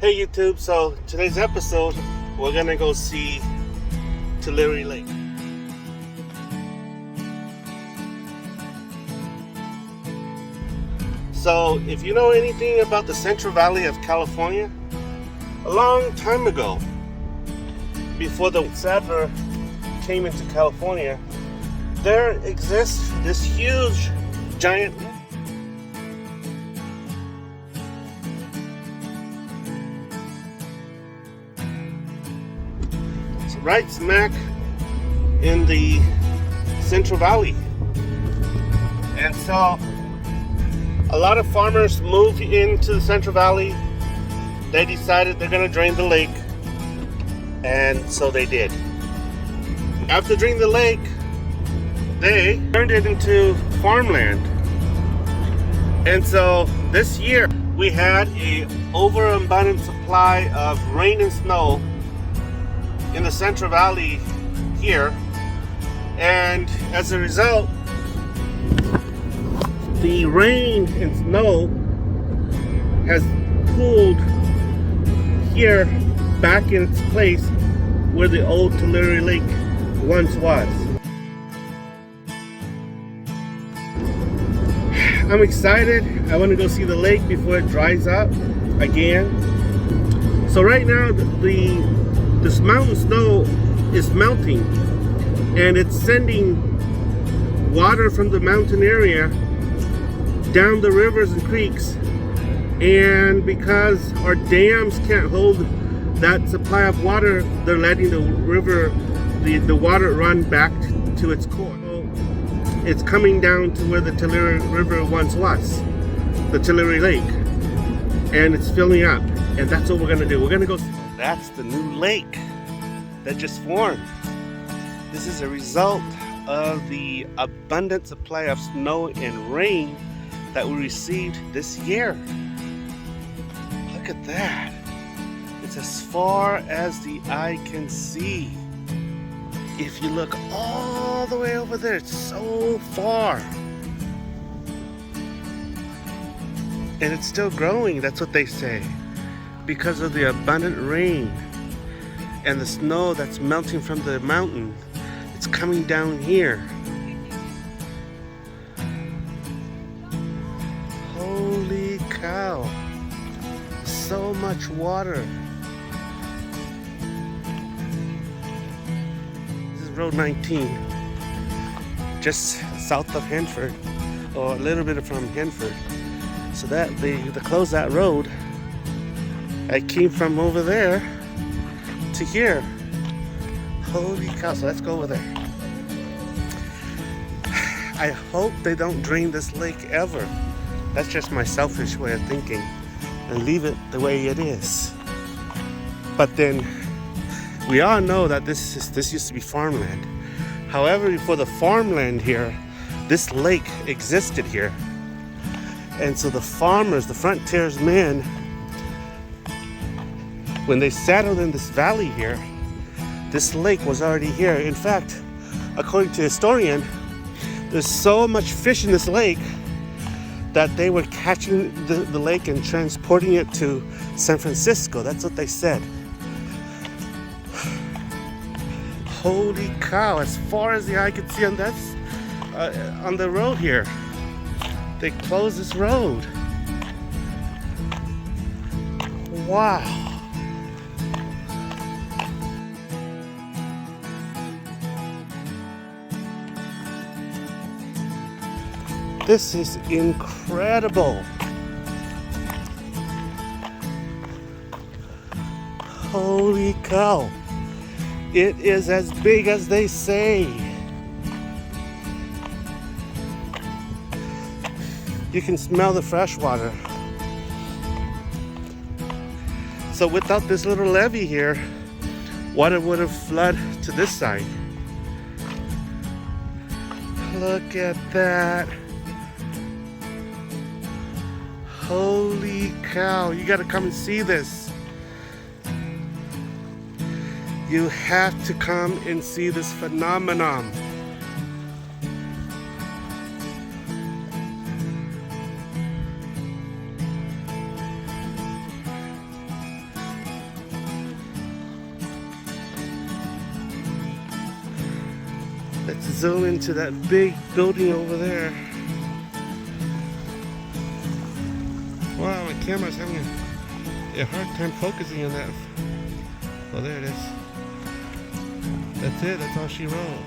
Hey YouTube, so today's episode we're gonna go see Tulare Lake. So if you know anything about the Central Valley of California, a long time ago, before the settler came into California, there exists this huge giant right smack in the Central Valley. And so a lot of farmers moved into the Central Valley. They decided they're going to drain the lake, and so they did. After draining the lake, they turned it into farmland. And so this year we had a overabundant supply of rain and snow in the Central Valley here, and as a result, the rain and snow has pulled here back in its place where the old Tulare Lake once was. I'm excited. I want to go see the lake before it dries up again. So right now this mountain snow is melting, and it's sending water from the mountain area down the rivers and creeks. And because our dams can't hold that supply of water, they're letting the river, the water run back to its course. So it's coming down to where the Tulare River once was, the Tulare Lake, and it's filling up. And that's what we're gonna do. We're gonna go. That's the new lake that just formed. This is a result of the abundant supply of snow and rain that we received this year. Look at that. It's as far as the eye can see. If you look all the way over there, it's so far. And it's still growing, that's what they say, because of the abundant rain and the snow that's melting from the mountain. It's coming down here. Holy cow. So much water. This is Road 19, just south of Hanford, or a little bit from Hanford. So that to close that road, I came from over there to here. Holy cow, so let's go over there. I hope they don't drain this lake ever. That's just my selfish way of thinking, and leave it the way it is. But then we all know that this used to be farmland. However, before the farmland here, this lake existed here. And so the farmers, the frontiers men, when they settled in this valley here, this lake was already here. In fact, according to a historian, there's so much fish in this lake that they were catching the lake and transporting it to San Francisco. That's what they said. Holy cow, as far as the eye could see, and that's on the road here. They closed this road. Wow. This is incredible. Holy cow. It is as big as they say. You can smell the fresh water. So without this little levee here, water would have flooded to this side. Look at that. Holy cow, you gotta come and see this. You have to come and see this phenomenon. Let's zoom into that big building over there. Wow, my camera's having a hard time focusing on that. Oh, there it is. That's it, that's all she wrote.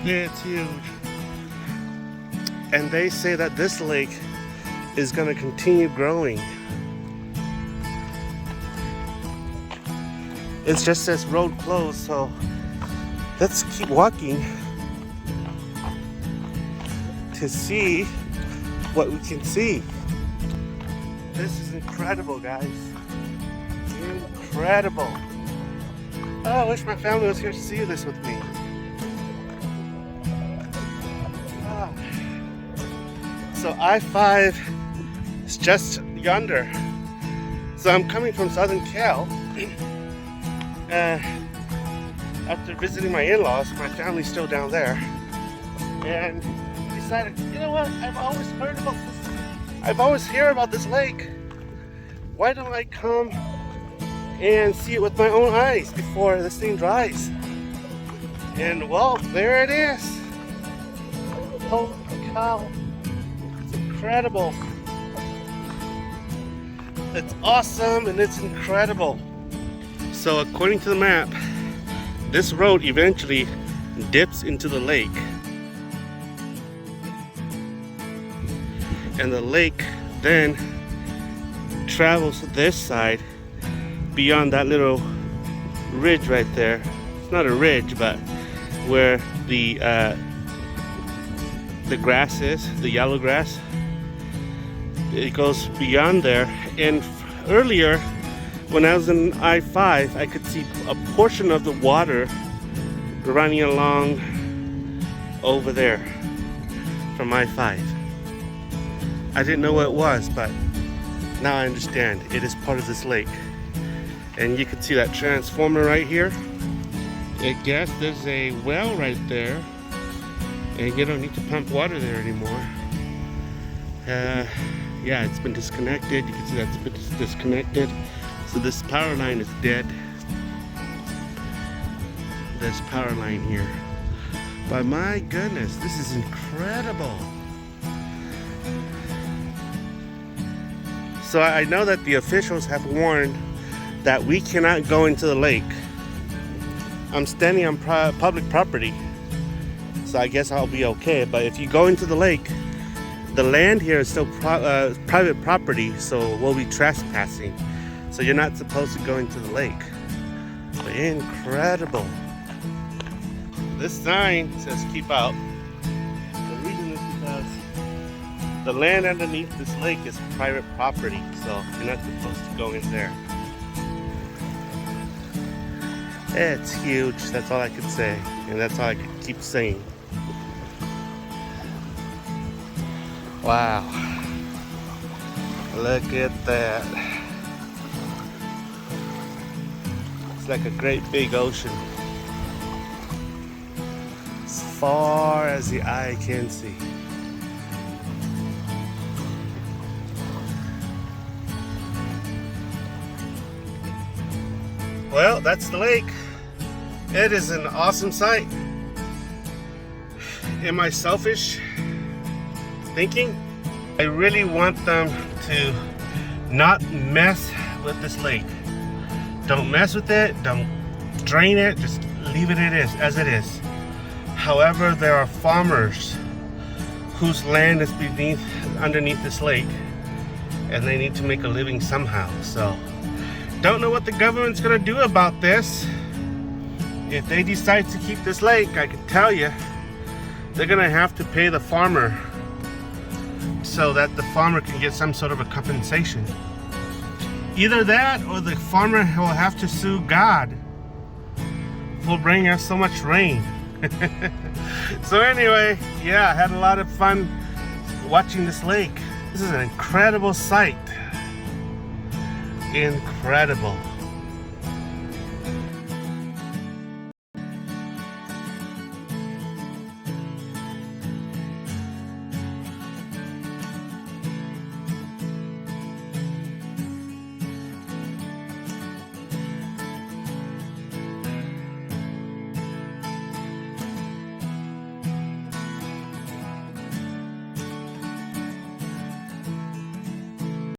Yeah, it's huge. And they say that this lake is going to continue growing. It just says road closed, so let's keep walking to see what we can see. This is incredible, guys. Incredible. Oh, I wish my family was here to see this with me. So I-5 is just yonder. So I'm coming from Southern Cal. After visiting my in-laws, my family's still down there. And decided, you know what, I've always heard about this. I've always heard about this lake. Why don't I come and see it with my own eyes before this thing dries? And well, there it is. Holy cow. Incredible. It's awesome and it's incredible. So according to the map, this road eventually dips into the lake. And the lake then travels to this side beyond that little ridge right there. It's not a ridge, but where the grass is, the yellow grass. It goes beyond there, and earlier when I was in I-5 I could see a portion of the water running along over there from I-5. I didn't know what it was, but now I understand. It is part of this lake, and you can see that transformer right here. I guess there's a well right there, and you don't need to pump water there anymore. Yeah, it's been disconnected. You can see that's been disconnected. So this power line is dead. This power line here. But my goodness, this is incredible. So I know that the officials have warned that we cannot go into the lake. I'm standing on public property, so I guess I'll be okay. But if you go into the lake, the land here is still private property, so we'll be trespassing. So you're not supposed to go into the lake. But incredible. This sign says keep out. The reason is because the land underneath this lake is private property, so you're not supposed to go in there. It's huge, that's all I could say, and that's all I could keep saying. Wow, look at that. It's like a great big ocean, as far as the eye can see. Well, that's the lake. It is an awesome sight. Am I selfish thinking? I really want them to not mess with this lake. Don't mess with it, don't drain it, just leave it as it is. However, there are farmers whose land is underneath this lake, and they need to make a living somehow. So don't know what the government's gonna do about this. If they decide to keep this lake, I can tell you, they're gonna have to pay the farmer so that the farmer can get some sort of a compensation. Either that, or the farmer will have to sue God for bringing us so much rain. So anyway, yeah, I had a lot of fun watching this lake. This is an incredible sight. Incredible.